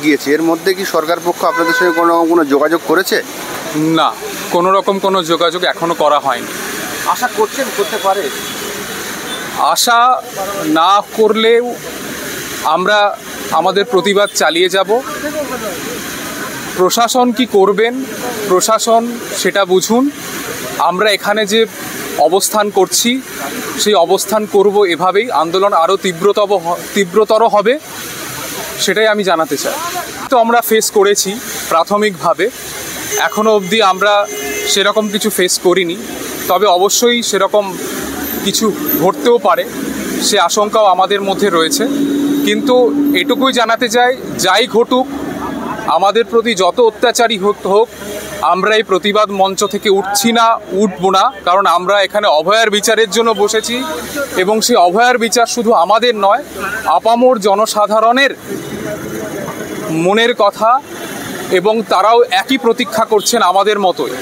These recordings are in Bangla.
গিয়েছে, এর মধ্যে কি সরকার পক্ষ আপনাদের সঙ্গে কোনো যোগাযোগ করেছে? না, কোনো রকম কোনো যোগাযোগ এখনো করা হয়নি। আশা করছেন করতে পারে? আশা না করলেও আমরা আমাদের প্রতিবাদ চালিয়ে যাব। প্রশাসন কি করবেন, প্রশাসন সেটা বুঝুন। আমরা এখানে যে অবস্থান করছি সেই অবস্থান করব এভাবেই, আন্দোলন আরও তীব্রতর হবে সেটাই আমি জানাতে চাই। তো আমরা ফেস করেছি প্রাথমিকভাবে, এখনও অবধি আমরা সেরকম কিছু ফেস করিনি, তবে অবশ্যই সেরকম কিছু ঘটতেও পারে সে আশঙ্কাও আমাদের মধ্যে রয়েছে। কিন্তু এটুকুই জানাতে চাই, যাই ঘটুক, আমাদের প্রতি যত অত্যাচারী হোক, আমরা এই প্রতিবাদ মঞ্চ থেকে উঠবো না, কারণ আমরা এখানে অভয়ার বিচারের জন্য বসেছি এবং সেই অভয়ার বিচার শুধু আমাদের নয়, আপামর জনসাধারণের মনের কথা, এবং তারাও একই প্রতীক্ষা করছেন আমাদের মতোই।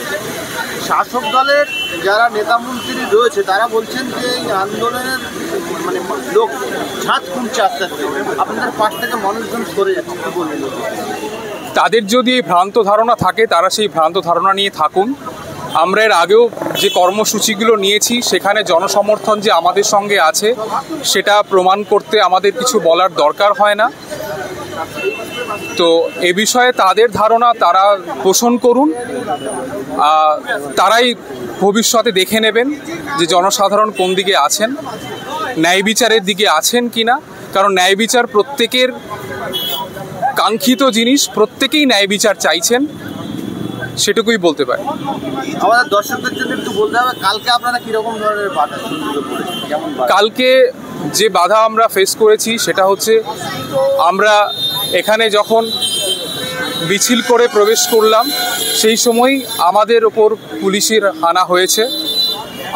শাসক দলের যারা নেতামন্ত্রী রয়েছে তারা বলছেন যে এই আন্দোলনের লোক ছাদ কমছে আস্তে আস্তে, আপনাদের পাশ থেকে মানুষজন সরে যাচ্ছে, কি বলবেন? তাদের যদি এই ভ্রান্ত ধারণা থাকে তারা সেই ভ্রান্ত ধারণা নিয়ে থাকুন। আমরা এর আগেও যে কর্মসূচিগুলো নিয়েছি সেখানে জনসমর্থন যে আমাদের সঙ্গে আছে সেটা প্রমাণ করতে আমাদের কিছু বলার দরকার হয় না। তো এ বিষয়ে তাদের ধারণা তারা পোষণ করুন, তারাই ভবিষ্যতে দেখে নেবেন যে জনসাধারণ কোন দিকে আছেন, ন্যায় বিচারের দিকে আছেন কিনা। কারণ ন্যায় বিচার প্রত্যেকের কাঙ্ক্ষিত জিনিস, প্রত্যেকেই ন্যায় বিচার চাইছেন, সেটুকুই বলতে পারি। আমাদের দর্শকদের জন্য একটু বলতে হবে, কালকে আপনারা কীরকম ধরনের বাধা? কালকে যে বাধা আমরা ফেস করেছি সেটা হচ্ছে, আমরা এখানে যখন মিছিল করে প্রবেশ করলাম সেই সময় আমাদের ওপর পুলিশের হানা হয়েছে।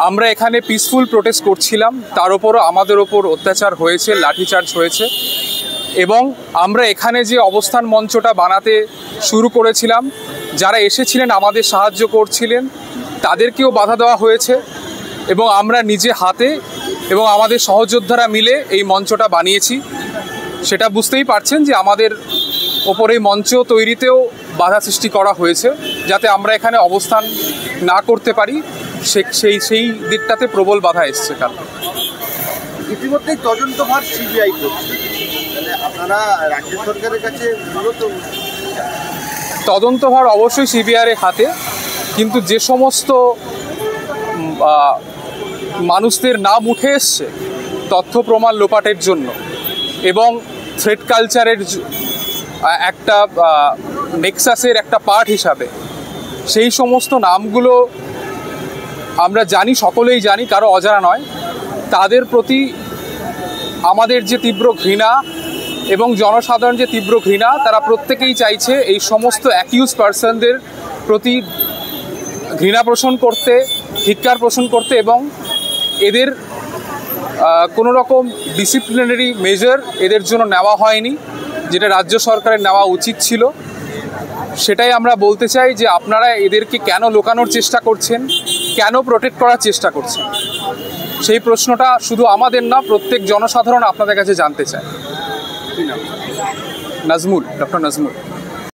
আমরা এখানে পিসফুল প্রোটেস্ট করছিলাম, তার ওপরও আমাদের ওপর অত্যাচার হয়েছে, লাঠিচার্জ হয়েছে। এবং আমরা এখানে যে অবস্থান মঞ্চটা বানাতে শুরু করেছিলাম, যারা এসেছিলেন আমাদের সাহায্য করছিলেন তাদেরকেও বাধা দেওয়া হয়েছে। এবং আমরা নিজে হাতে এবং আমাদের সহযোদ্ধারা মিলে এই মঞ্চটা বানিয়েছি। সেটা বুঝতেই পারছেন যে আমাদের ওপর এই মঞ্চ তৈরিতেও বাধা সৃষ্টি করা হয়েছে, যাতে আমরা এখানে অবস্থান না করতে পারি। সেই দিকটাতে প্রবল বাধা এসছে। কাল ইতিমধ্যেই তদন্তভার সিবিআই করছে, আপনারা রাজ্য সরকারের কাছে তদন্তভার অবশ্যই সিবিআইয়ের হাতে, কিন্তু যে সমস্ত মানুষদের নাম উঠে এসছে তথ্য প্রমাণ লোপাটের জন্য এবং থ্রেড কালচারের একটা নেক্সাসের একটা পার্ট হিসাবে, সেই সমস্ত নামগুলো আমরা জানি, সকলেই জানি, কারো অজানা নয়। তাদের প্রতি আমাদের যে তীব্র ঘৃণা এবং জনসাধারণ যে তীব্র ঘৃণা, তারা প্রত্যেকেই চাইছে এই সমস্ত অ্যাকিউজ পার্সনদের প্রতি ঘৃণা পোষণ করতে, ধিক্কার পোষণ করতে, এবং এদের কোনো রকম ডিসিপ্লিনারি মেজার এদের জন্য নেওয়া হয়নি, যেটা রাজ্য সরকারের নেওয়া উচিত ছিল। সেটাই আমরা বলতে চাই যে আপনারা এদেরকে কেন লুকানোর চেষ্টা করছেন, কেন প্রোটেক্ট করার চেষ্টা করছেন, সেই প্রশ্নটা শুধু আমাদের না, প্রত্যেক জনসাধারণ আপনাদের কাছে জানতে চায়। নাজমুল, ডক্টর নাজমুল।